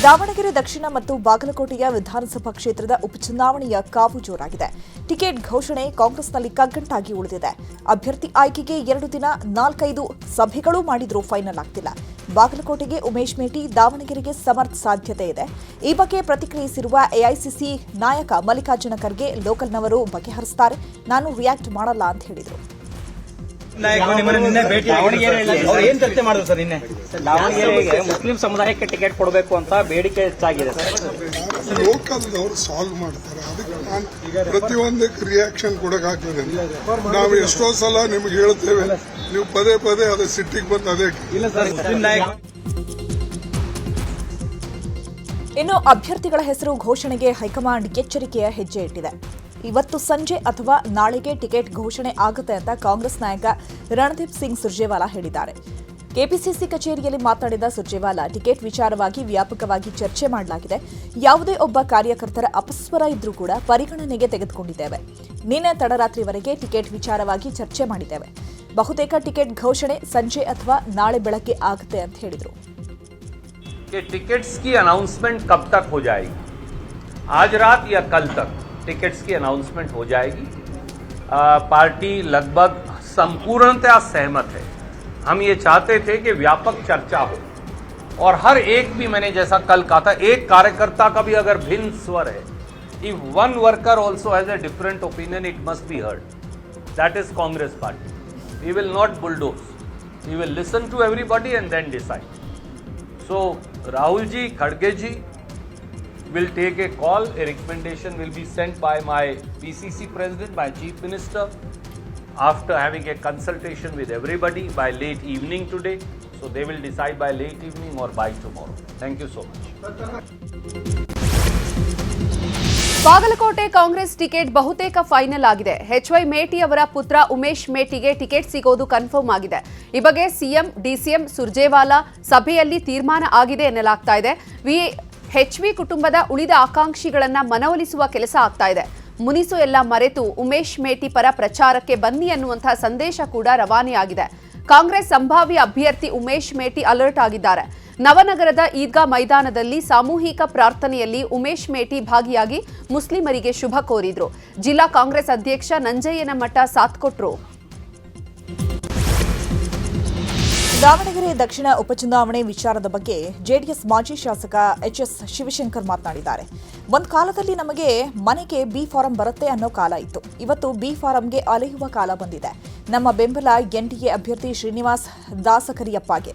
ದಾವಣಗೆರೆ ದಕ್ಷಿಣ ಮತ್ತು ಬಾಗಲಕೋಟೆಯ ವಿಧಾನಸಭಾ ಕ್ಷೇತ್ರದ ಉಪಚುನಾವಣೆಯ ಕಾವು ಜೋರಾಗಿದೆ. ಟಿಕೆಟ್ ಘೋಷಣೆ ಕಾಂಗ್ರೆಸ್ನಲ್ಲಿ ಕಗ್ಗಂಟಾಗಿ ಉಳಿದಿದೆ. ಅಭ್ಯರ್ಥಿ ಆಯ್ಕೆಗೆ 2 ದಿನ 4-5 ಸಭೆಗಳೂ ಮಾಡಿದ್ರೂ ಫೈನಲ್ ಆಗ್ತಿಲ್ಲ. ಬಾಗಲಕೋಟೆಗೆ ಉಮೇಶ್ ಮೇಟಿ, ದಾವಣಗೆರೆಗೆ ಸಮರ್ಥ್ ಸಾಧ್ಯತೆ ಇದೆ. ಈ ಬಗ್ಗೆ ಪ್ರತಿಕ್ರಿಯಿಸಿರುವ ಎಐಸಿಸಿ ನಾಯಕ ಮಲ್ಲಿಕಾರ್ಜುನ ಖರ್ಗೆ, ಲೋಕಲ್ನವರು ಬಗೆಹರಿಸುತ್ತಾರೆ, ನಾನು ರಿಯಾಕ್ಟ್ ಮಾಡಲ್ಲ ಅಂತ ಹೇಳಿದರು. ದಾವಣಗೆರೆಗೆ ಮುಸ್ಲಿಂ ಸಮುದಾಯಕ್ಕೆ ಟಿಕೆಟ್ ಕೊಡಬೇಕು ಅಂತ ಬೇಡಿಕೆ ಹೆಚ್ಚಾಗಿದೆ ಸರ್. ಲೋಕಲ್ದವರು ಸಾಲ್ವ್ ಮಾಡ್ತಾರೆ, ಅದಕ್ಕೆ ನಾನು ಪ್ರತಿಯೊಂದಕ್ಕೆ ರಿಯಾಕ್ಷನ್ ಕೊಡಕ್ಕಾಗ್ತದೆ. ನಾವು ಎಷ್ಟೋ ಸಲ ನಿಮ್ಗೆ ಹೇಳ್ತೇವೆ, ನೀವು ಪದೇ ಪದೇ ಅದೇ ಸಿಟ್ಟಿಗೆ ಬಂದು ಅದೇ ಇನ್ನು ಅಭ್ಯರ್ಥಿಗಳ ಹೆಸರು ಘೋಷಣೆಗೆ ಹೈಕಮಾಂಡ್ ಎಚ್ಚರಿಕೆಯ ಹೆಜ್ಜೆ ಇಟ್ಟಿದೆ. ಇವತ್ತು ಸಂಜೆ ಅಥವಾ ನಾಳೆಗೆ ಟಿಕೆಟ್ ಘೋಷಣೆ ಆಗುತ್ತೆ ಅಂತ ಕಾಂಗ್ರೆಸ್ ನಾಯಕ ರಣದೀಪ್ ಸಿಂಗ್ ಸುರ್ಜೇವಾಲಾ ಹೇಳಿದ್ದಾರೆ. ಕೆಪಿಸಿಸಿ ಕಚೇರಿಯಲ್ಲಿ ಮಾತನಾಡಿದ ಸುರ್ಜೇವಾಲಾ, ಟಿಕೆಟ್ ವಿಚಾರವಾಗಿ ವ್ಯಾಪಕವಾಗಿ ಚರ್ಚೆ ಮಾಡಲಾಗಿದೆ. ಯಾವುದೇ ಒಬ್ಬ ಕಾರ್ಯಕರ್ತರ ಅಪಸ್ವರ ಇದ್ರೂ ಕೂಡ ಪರಿಗಣನೆಗೆ ತೆಗೆದುಕೊಂಡಿದ್ದೇವೆ. ನಿನ್ನೆ ತಡರಾತ್ರಿವರೆಗೆ ಟಿಕೆಟ್ ವಿಚಾರವಾಗಿ ಚರ್ಚೆ ಮಾಡಿದ್ದೇವೆ. ಬಹುತೇಕ ಟಿಕೆಟ್ ಘೋಷಣೆ ಸಂಜೆ ಅಥವಾ ನಾಳೆ ಬೆಳಗ್ಗೆ ಆಗುತ್ತೆ ಅಂತ ಹೇಳಿದರು. टिकट्स की अनाउंसमेंट कब तक हो जाएगी? आज रात या कल तक टिकट्स की अनाउंसमेंट हो जाएगी. पार्टी लगभग संपूर्णतः सहमत है. हम ये चाहते थे कि व्यापक चर्चा हो और हर एक भी, मैंने जैसा कल कहा था, एक कार्यकर्ता का भी अगर भिन्न स्वर है, if one worker also has a different opinion, it must be heard. That is Congress party. We will not bulldoze. We will listen to everybody and then decide. So Rahul ji, Khadge ji will take a call. A recommendation will be sent by my PCC president, my chief minister, after having a consultation with everybody by late evening today. So they will decide by late evening or by tomorrow. Thank you so much. Bagalkote Congress ticket ಬಹುತೇಕ final ಆಗಿದೆ. HY Meti ಅವರ ಪುತ್ರ ಉಮೇಶ್ ಮೇಟಿಗೆ ticket ಸಿಗೋದು confirm ಆಗಿದೆ. ಈ ಬಗ್ಗೆ CM, DCM Surjewala ಸಭೆಯಲ್ಲಿ ತೀರ್ಮಾನ ಆಗಿದೆ ಎನ್ನಲಾಗ್ತಾ ಇದೆ. ಎಚ್ವಿ ಕುಟುಂಬದ ಉಳಿದ ಆಕಾಂಕ್ಷಿಗಳನ್ನ ಮನವೊಲಿಸುವ ಕೆಲಸ ಆಗ್ತಾ ಇದೆ. ಮುನಿಸು ಎಲ್ಲ ಮರೆತು ಉಮೇಶ್ ಮೇಟಿ ಪರ ಪ್ರಚಾರಕ್ಕೆ ಬನ್ನಿ ಅನ್ನುವಂತಹ ಸಂದೇಶ ಕೂಡ ರವಾನೆಯಾಗಿದೆ. ಕಾಂಗ್ರೆಸ್ ಸಂಭಾವ್ಯ ಅಭ್ಯರ್ಥಿ ಉಮೇಶ್ ಮೇಟಿ ಅಲರ್ಟ್ ಆಗಿದ್ದಾರೆ. ನವನಗರದ ಈದ್ಗಾ ಮೈದಾನದಲ್ಲಿ ಸಾಮೂಹಿಕ ಪ್ರಾರ್ಥನೆಯಲ್ಲಿ ಉಮೇಶ್ ಮೇಟಿ ಭಾಗಿಯಾಗಿ ಮುಸ್ಲಿಮರಿಗೆ ಶುಭ ಕೋರಿದ್ರು. ಜಿಲ್ಲಾ ಕಾಂಗ್ರೆಸ್ ಅಧ್ಯಕ್ಷ ನಂಜಯ್ಯನಮಠ ಸಾಥ್ ಕೊಟ್ರು. ದಾವಣಗೆರೆ ದಕ್ಷಿಣ ಉಪಚುನಾವಣೆ ವಿಚಾರದ ಬಗ್ಗೆ ಜೆಡಿಎಸ್ ಮಾಜಿ ಶಾಸಕ ಎಚ್ಎಸ್ ಶಿವಶಂಕರ್ ಮಾತನಾಡಿದ್ದಾರೆ. ಒಂದು ಕಾಲದಲ್ಲಿ ನಮಗೆ ಮನೆಗೆ ಬಿ ಫಾರಂ ಬರುತ್ತೆ ಅನ್ನೋ ಕಾಲ ಇತ್ತು. ಇವತ್ತು ಬಿ ಫಾರಂಗೆ ಅಲೆಯುವ ಕಾಲ ಬಂದಿದೆ. ನಮ್ಮ ಬೆಂಬಲ ಎನ್ಡಿಎ ಅಭ್ಯರ್ಥಿ ಶ್ರೀನಿವಾಸ್ ದಾಸಕರಿಯಪ್ಪಗೆ.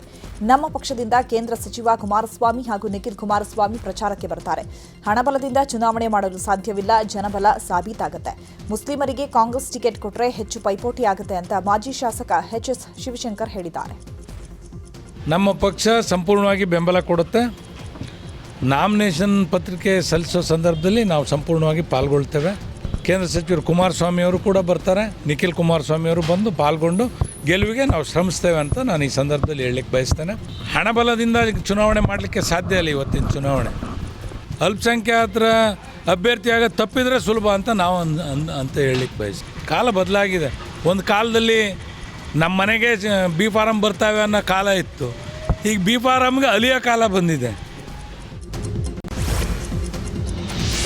ನಮ್ಮ ಪಕ್ಷದಿಂದ ಕೇಂದ್ರ ಸಚಿವ ಕುಮಾರಸ್ವಾಮಿ ಹಾಗೂ ನಿಖಿಲ್ ಕುಮಾರಸ್ವಾಮಿ ಪ್ರಚಾರಕ್ಕೆ ಬರ್ತಾರೆ. ಹಣಬಲದಿಂದ ಚುನಾವಣೆ ಮಾಡಲು ಸಾಧ್ಯವಿಲ್ಲ, ಜನಬಲ ಸಾಬೀತಾಗುತ್ತೆ. ಮುಸ್ಲಿಮರಿಗೆ ಕಾಂಗ್ರೆಸ್ ಟಿಕೆಟ್ ಕೊಟ್ಟರೆ ಹೆಚ್ಚು ಪೈಪೋಟಿ ಆಗುತ್ತೆ ಅಂತ ಮಾಜಿ ಶಾಸಕ ಎಚ್ಎಸ್ ಶಿವಶಂಕರ್ ಹೇಳಿದ್ದಾರೆ. ನಮ್ಮ ಪಕ್ಷ ಸಂಪೂರ್ಣವಾಗಿ ಬೆಂಬಲ ಕೊಡುತ್ತೆ. ನಾಮಿನೇಷನ್ ಪತ್ರಿಕೆ ಸಲ್ಲಿಸೋ ಸಂದರ್ಭದಲ್ಲಿ ನಾವು ಸಂಪೂರ್ಣವಾಗಿ ಪಾಲ್ಗೊಳ್ತೇವೆ. ಕೇಂದ್ರ ಸಚಿವರು ಕುಮಾರಸ್ವಾಮಿ ಅವರು ಕೂಡ ಬರ್ತಾರೆ. ನಿಖಿಲ್ ಕುಮಾರಸ್ವಾಮಿ ಅವರು ಬಂದು ಪಾಲ್ಗೊಂಡು ಗೆಲುವಿಗೆ ನಾವು ಶ್ರಮಿಸ್ತೇವೆ ಅಂತ ನಾನು ಈ ಸಂದರ್ಭದಲ್ಲಿ ಹೇಳಲಿಕ್ಕೆ ಬಯಸ್ತೇನೆ. ಹಣಬಲದಿಂದ ಚುನಾವಣೆ ಮಾಡಲಿಕ್ಕೆ ಸಾಧ್ಯ ಇಲ್ಲ. ಇವತ್ತಿನ ಚುನಾವಣೆ ಅಲ್ಪಸಂಖ್ಯಾತರ ಅಭ್ಯರ್ಥಿಯಾಗ ತಪ್ಪಿದರೆ ಸುಲಭ ಅಂತ ನಾವು ಅಂತ ಹೇಳಲಿಕ್ಕೆ ಬಯಸ್ತೀವಿ. ಕಾಲ ಬದಲಾಗಿದೆ. ಒಂದು ಕಾಲದಲ್ಲಿ ನಮ್ಮ ಮನೆಗೆ ಬಿ ಫಾರಂ ಬರ್ತಾವೆ ಅನ್ನೋ ಕಾಲ ಇತ್ತು. ಈಗ ಬಿ ಫಾರಮ್ಗೆ ಅಲಿಯೋ ಕಾಲ ಬಂದಿದೆ.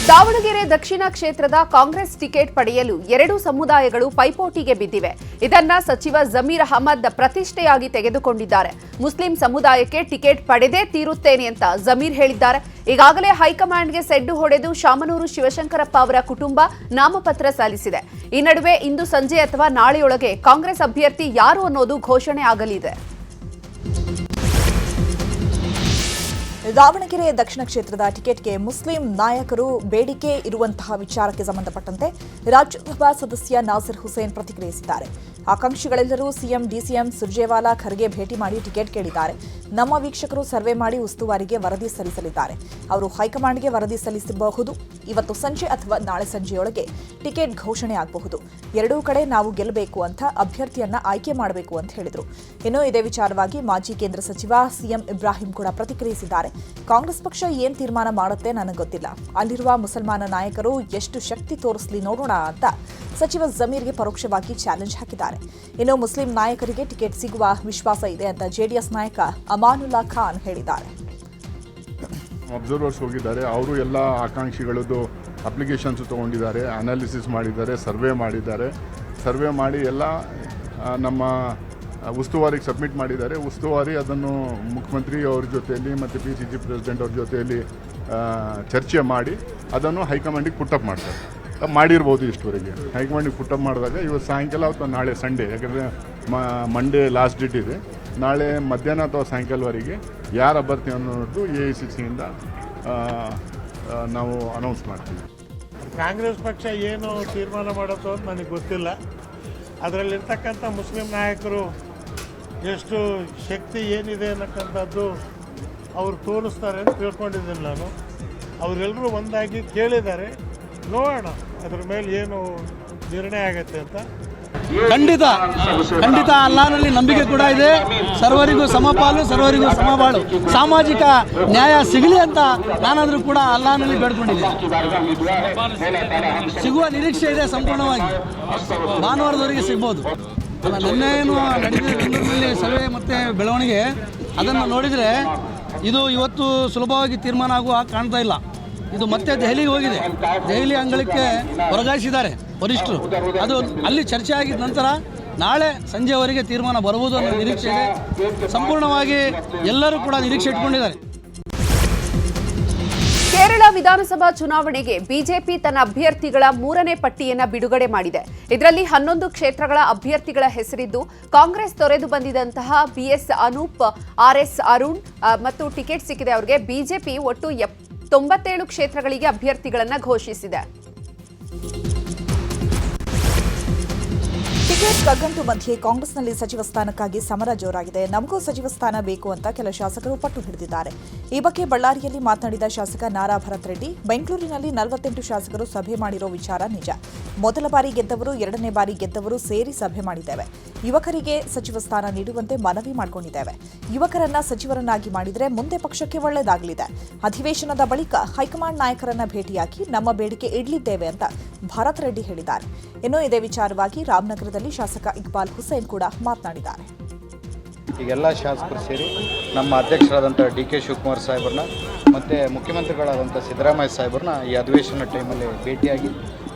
ದಾವಣಗೆರೆ ದಕ್ಷಿಣ ಕ್ಷೇತ್ರದ ಕಾಂಗ್ರೆಸ್ ಟಿಕೆಟ್ ಪಡೆಯಲು 2 ಸಮುದಾಯಗಳು ಪೈಪೋಟಿಗೆ ಬಿದ್ದಿವೆ. ಇದನ್ನ ಸಚಿವ ಜಮೀರ್ ಅಹಮದ್ ಪ್ರತಿಷ್ಠೆಯಾಗಿ ತೆಗೆದುಕೊಂಡಿದ್ದಾರೆ. ಮುಸ್ಲಿಂ ಸಮುದಾಯಕ್ಕೆ ಟಿಕೆಟ್ ಪಡೆದೇ ತೀರುತ್ತೇನೆ ಅಂತ ಜಮೀರ್ ಹೇಳಿದ್ದಾರೆ. ಈಗಾಗಲೇ ಹೈಕಮಾಂಡ್ಗೆ ಸೆಡ್ಡು ಹೊಡೆದು ಶಾಮನೂರು ಶಿವಶಂಕರಪ್ಪ ಅವರ ಕುಟುಂಬ ನಾಮಪತ್ರ ಸಲ್ಲಿಸಿದೆ. ಈ ನಡುವೆ ಇಂದು ಸಂಜೆ ಅಥವಾ ನಾಳೆಯೊಳಗೆ ಕಾಂಗ್ರೆಸ್ ಅಭ್ಯರ್ಥಿ ಯಾರು ಅನ್ನೋದು ಘೋಷಣೆ ಆಗಲಿದೆ. ದಾವಣಗೆರೆ ದಕ್ಷಿಣ ಕ್ಷೇತ್ರದ ಟಿಕೆಟ್ಗೆ ಮುಸ್ಲಿಂ ನಾಯಕರು ಬೇಡಿಕೆ ಇರುವಂತಹ ವಿಚಾರಕ್ಕೆ ಸಂಬಂಧಪಟ್ಟಂತೆ ರಾಜ್ಯಸಭಾ ಸದಸ್ಯ ನಾಸಿರ್ ಹುಸೇನ್ ಪ್ರತಿಕ್ರಿಯಿಸಿದ್ದಾರೆ. ಆಕಾಂಕ್ಷಿಗಳೆಲ್ಲರೂ ಸಿಎಂ, ಡಿಸಿಎಂ ಸುರ್ಜೇವಾಲಾ, ಖರ್ಗೆ ಭೇಟಿ ಮಾಡಿ ಟಿಕೆಟ್ ಕೇಳಿದ್ದಾರೆ. ನಮ್ಮ ವೀಕ್ಷಕರು ಸರ್ವೆ ಮಾಡಿ ಉಸ್ತುವಾರಿಗೆ ವರದಿ ಸಲ್ಲಿಸಲಿದ್ದಾರೆ. ಅವರು ಹೈಕಮಾಂಡ್ಗೆ ವರದಿ ಸಲ್ಲಿಸಬಹುದು. ಇವತ್ತು ಸಂಜೆ ಅಥವಾ ನಾಳೆ ಸಂಜೆಯೊಳಗೆ ಟಿಕೆಟ್ ಘೋಷಣೆ ಆಗಬಹುದು. ಎರಡೂ ಕಡೆ ನಾವು ಗೆಲ್ಲಬೇಕು ಅಂತ ಅಭ್ಯರ್ಥಿಯನ್ನ ಆಯ್ಕೆ ಮಾಡಬೇಕು ಅಂತ ಹೇಳಿದರು. ಇನ್ನು ಇದೇ ವಿಚಾರವಾಗಿ ಮಾಜಿ ಕೇಂದ್ರ ಸಚಿವ ಸಿಎಂ ಇಬ್ರಾಹಿಂ ಕೂಡ ಪ್ರತಿಕ್ರಿಯಿಸಿದ್ದಾರೆ. ಕಾಂಗ್ರೆಸ್ ಪಕ್ಷ ಏನ್ ತೀರ್ಮಾನ ಮಾಡುತ್ತೆ ನನಗೆ ಗೊತ್ತಿಲ್ಲ. ಅಲ್ಲಿರುವ ಮುಸಲ್ಮಾನ ನಾಯಕರು ಎಷ್ಟು ಶಕ್ತಿ ತೋರಿಸಲಿ ನೋಡೋಣ ಅಂತ ಸಚಿವ ಜಮೀರ್ಗೆ ಪರೋಕ್ಷವಾಗಿ ಚಾಲೆಂಜ್ ಹಾಕಿದ್ದಾರೆ. ಇನ್ನು ಮುಸ್ಲಿಂ ನಾಯಕರಿಗೆ ಟಿಕೆಟ್ ಸಿಗುವ ವಿಶ್ವಾಸ ಇದೆ ಅಂತ ಜೆಡಿಎಸ್ ನಾಯಕ ಅಮಾನುಲ್ಲಾ ಖಾನ್ ಹೇಳಿದ್ದಾರೆ. ಅಬ್ಸರ್ವರ್ಸ್ ಹೋಗಿದ್ದಾರೆ. ಅವರು ಎಲ್ಲ ಆಕಾಂಕ್ಷಿಗಳದ್ದು ಅಪ್ಲಿಕೇಶನ್ಸು ತೊಗೊಂಡಿದ್ದಾರೆ, ಅನಾಲಿಸಿಸ್ ಮಾಡಿದ್ದಾರೆ, ಸರ್ವೆ ಮಾಡಿ ಎಲ್ಲ ನಮ್ಮ ಉಸ್ತುವಾರಿಗೆ ಸಬ್ಮಿಟ್ ಮಾಡಿದ್ದಾರೆ. ಉಸ್ತುವಾರಿ ಅದನ್ನು ಮುಖ್ಯಮಂತ್ರಿ ಅವ್ರ ಜೊತೆಯಲ್ಲಿ ಮತ್ತು PCC ಪ್ರೆಸಿಡೆಂಟ್ ಅವ್ರ ಜೊತೆಯಲ್ಲಿ ಚರ್ಚೆ ಮಾಡಿ ಅದನ್ನು ಹೈಕಮಾಂಡಿಗೆ ಪುಟ್ಟಪ್ ಮಾಡ್ತಾರೆ. ಮಾಡಿರ್ಬೋದು ಇಷ್ಟವರೆಗೆ. ಹೈಕಮಾಂಡಿಗೆ ಪುಟ್ಟಪ್ ಮಾಡಿದಾಗ ಇವತ್ತು ಸಾಯಂಕಾಲ ಅಥವಾ ನಾಳೆ ಸಂಡೇ, ಯಾಕಂದರೆ ಮಂಡೇ ಲಾಸ್ಟ್ ಡೇಟ್ ಇದೆ, ನಾಳೆ ಮಧ್ಯಾಹ್ನ ಅಥವಾ ಸಾಯಂಕಾಲವರೆಗೆ ಯಾರು ಅಭ್ಯರ್ಥಿ ಅನ್ನೋದು AICCಯಿಂದ ನಾವು ಅನೌನ್ಸ್ ಮಾಡ್ತೀವಿ. ಕಾಂಗ್ರೆಸ್ ಪಕ್ಷ ಏನು ತೀರ್ಮಾನ ಮಾಡೋದು ಅಂತ ನನಗೆ ಗೊತ್ತಿಲ್ಲ. ಅದರಲ್ಲಿರ್ತಕ್ಕಂಥ ಮುಸ್ಲಿಂ ನಾಯಕರು ಎಷ್ಟು ಶಕ್ತಿ ಏನಿದೆ ಅನ್ನೋಕ್ಕಂಥದ್ದು ಅವರು ತೋರಿಸ್ತಾರೆ ಅಂತ ತಿಳ್ಕೊಂಡಿದ್ದೀನಿ ನಾನು. ಅವರೆಲ್ಲರೂ ಒಂದಾಗಿ ಕೇಳಿದ್ದಾರೆ, ನೋಡೋಣ ಅದ್ರ ಮೇಲೆ ಏನು ನಿರ್ಣಯ ಆಗತ್ತೆ ಅಂತ. ಖಂಡಿತ ಅಲ್ಲಾಹನಲ್ಲಿ ನಂಬಿಕೆ ಕೂಡ ಇದೆ. ಸರ್ವರಿಗೂ ಸಮಪಾಲು, ಸರ್ವರಿಗೂ ಸಮಬಾಳು, ಸಾಮಾಜಿಕ ನ್ಯಾಯ ಸಿಗಲಿ ಅಂತ ನಾನಾದರೂ ಕೂಡ ಅಲ್ಲಾಹನಲ್ಲಿ ಬೇಡ್ಕೊಂಡಿದ್ದೀನಿ. ಸಿಗುವ ನಿರೀಕ್ಷೆ ಇದೆ ಸಂಪೂರ್ಣವಾಗಿ. ಭಾನುವಾರದವರೆಗೆ ಸಿಗ್ಬೋದು. ನಿನ್ನೇನು ನಡೆದ ಬೆಂಗಳೂರಿನಲ್ಲಿ ಸಭೆ ಮತ್ತು ಬೆಳವಣಿಗೆ ಅದನ್ನು ನೋಡಿದರೆ ಇದು ಇವತ್ತು ಸುಲಭವಾಗಿ ತೀರ್ಮಾನ ಆಗುವ ಕಾಣ್ತಾ ಇಲ್ಲ. ಇದು ಮತ್ತೆ ದೆಹಲಿಗೆ ಹೋಗಿದೆ. ದೆಹಲಿ ಅಂಗಳಕ್ಕೆ ವರ್ಗಾಯಿಸಿದ್ದಾರೆ ವರಿಷ್ಠರು. ಅದು ಅಲ್ಲಿ ಚರ್ಚೆ ಆಗಿದ ನಂತರ ನಾಳೆ ಸಂಜೆವರೆಗೆ ತೀರ್ಮಾನ ಬರುವುದು ಅನ್ನೋ ನಿರೀಕ್ಷೆ ಇದೆ. ಸಂಪೂರ್ಣವಾಗಿ ಎಲ್ಲರೂ ಕೂಡ ನಿರೀಕ್ಷೆ ಇಟ್ಕೊಂಡಿದ್ದಾರೆ. ಕೇರಳ ವಿಧಾನಸಭಾ ಚುನಾವಣೆಗೆ ಬಿಜೆಪಿ ತನ್ನ ಅಭ್ಯರ್ಥಿಗಳ 3ನೇ ಪಟ್ಟಿಯನ್ನು ಬಿಡುಗಡೆ ಮಾಡಿದೆ. ಇದರಲ್ಲಿ 11 ಕ್ಷೇತ್ರಗಳ ಅಭ್ಯರ್ಥಿಗಳ ಹೆಸರಿದ್ದು, ಕಾಂಗ್ರೆಸ್ ತೊರೆದು ಬಂದಿದ್ದಂತಹ BS ಅನೂಪ್, RS ಅರುಣ್ ಮತ್ತು ಟಿಕೆಟ್ ಸಿಕ್ಕಿದೆ ಅವರಿಗೆ. ಬಿಜೆಪಿ ಒಟ್ಟು 97 ಕ್ಷೇತ್ರಗಳಿಗೆ ಅಭ್ಯರ್ಥಿಗಳನ್ನು ಘೋಷಿಸಿದೆ. ಟಿಕೆಟ್ ಕಗ್ಗಂಟು ಮಧ್ಯೆ ಕಾಂಗ್ರೆಸ್ನಲ್ಲಿ ಸಚಿವ ಸ್ಥಾನಕ್ಕಾಗಿ ಸಮರ ಜೋರಾಗಿದೆ. ನಮಗೂ ಸಚಿವ ಸ್ಥಾನ ಬೇಕು ಅಂತ ಕೆಲ ಶಾಸಕರು ಪಟ್ಟು ಹಿಡಿದಿದ್ದಾರೆ. ಈ ಬಗ್ಗೆ ಬಳ್ಳಾರಿಯಲ್ಲಿ ಮಾತನಾಡಿದ ಶಾಸಕ ನಾರಾ ಭರತ್ ರೆಡ್ಡಿ, ಬೆಂಗಳೂರಿನಲ್ಲಿ 48 ಶಾಸಕರು ಸಭೆ ಮಾಡಿರೋ ವಿಚಾರ ನಿಜ. ಮೊದಲ ಬಾರಿ ಗೆದ್ದವರು, 2ನೇ ಬಾರಿ ಗೆದ್ದವರು ಸೇರಿ ಸಭೆ ಮಾಡಿದ್ದೇವೆ. ಯುವಕರಿಗೆ ಸಚಿವ ಸ್ಥಾನ ನೀಡುವಂತೆ ಮನವಿ ಮಾಡಿಕೊಂಡಿದ್ದೇವೆ. ಯುವಕರನ್ನ ಸಚಿವರನ್ನಾಗಿ ಮಾಡಿದರೆ ಮುಂದೆ ಪಕ್ಷಕ್ಕೆ ಒಳ್ಳೆಯದಾಗಲಿದೆ. ಅಧಿವೇಶನದ ಬಳಿಕ ಹೈಕಮಾಂಡ್ ನಾಯಕರನ್ನ ಭೇಟಿಯಾಗಿ ನಮ್ಮ ಬೇಡಿಕೆ ಇಡಲಿದ್ದೇವೆ ಅಂತ ಭರತ್ ರೆಡ್ಡಿ ಹೇಳಿದ್ದಾರೆ. ಇನ್ನು ಇದೇ ವಿಚಾರವಾಗಿ ರಾಮನಗರದಲ್ಲಿ ಶಾಸಕ ಇಕ್ಬಾಲ್ ಹುಸೇನ್ ಕೂಡ ಮಾತನಾಡಿದ್ದಾರೆ. ಈಗೆಲ್ಲ ಶಾಸಕರು ಸೇರಿ ನಮ್ಮ ಅಧ್ಯಕ್ಷರಾದಂಥ DK ಶಿವಕುಮಾರ್ ಸಾಹೇಬ್ರನ್ನ ಮತ್ತು ಮುಖ್ಯಮಂತ್ರಿಗಳಾದಂಥ ಸಿದ್ದರಾಮಯ್ಯ ಸಾಹೇಬ್ರನ್ನ ಈ ಅಧಿವೇಶನ ಟೈಮಲ್ಲಿ ಭೇಟಿಯಾಗಿ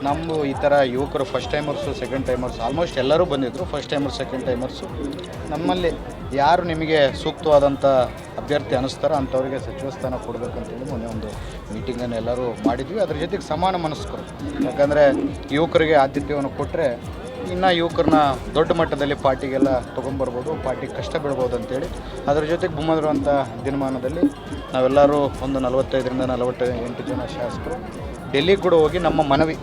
ನಮ್ಮ ಈ ಥರ ಯುವಕರು ಫಸ್ಟ್ ಟೈಮರ್ಸು, ಸೆಕೆಂಡ್ ಟೈಮರ್ಸು, ಆಲ್ಮೋಸ್ಟ್ ಎಲ್ಲರೂ ಬಂದಿದ್ದರು. ಫಸ್ಟ್ ಟೈಮರ್ಸ್, ಸೆಕೆಂಡ್ ಟೈಮರ್ಸು, ನಮ್ಮಲ್ಲಿ ಯಾರು ನಿಮಗೆ ಸೂಕ್ತವಾದಂಥ ಅಭ್ಯರ್ಥಿ ಅನ್ನಿಸ್ತಾರೋ ಅಂಥವ್ರಿಗೆ ಸಚಿವ ಸ್ಥಾನ ಕೊಡಬೇಕಂತೇಳಿ ಮೊನ್ನೆ ಒಂದು ಮೀಟಿಂಗನ್ನು ಎಲ್ಲರೂ ಮಾಡಿದ್ವಿ. ಅದ್ರ ಜೊತೆಗೆ ಸಮಾನ ಮನಸ್ಕರು, ಯಾಕಂದರೆ ಯುವಕರಿಗೆ ಆದ್ಯತೆಯನ್ನು ಕೊಟ್ಟರೆ ಇನ್ನು ಯುವಕರನ್ನ ದೊಡ್ಡ ಮಟ್ಟದಲ್ಲಿ ಪಾರ್ಟಿಗೆಲ್ಲ ತೊಗೊಂಬರ್ಬೋದು, ಪಾರ್ಟಿಗೆ ಕಷ್ಟ ಬೀಳ್ಬೋದು ಅಂತೇಳಿ ಅದರ ಜೊತೆಗೆ ಮುಂಬರುವಂಥ ದಿನಮಾನದಲ್ಲಿ ನಾವೆಲ್ಲರೂ ಒಂದು 45ರಿಂದ 48 ಜನ ಶಾಸಕರು ಡೆಲ್ಲಿಗೆ ಕೂಡ ಹೋಗಿ ನಮ್ಮ ಮನವಿ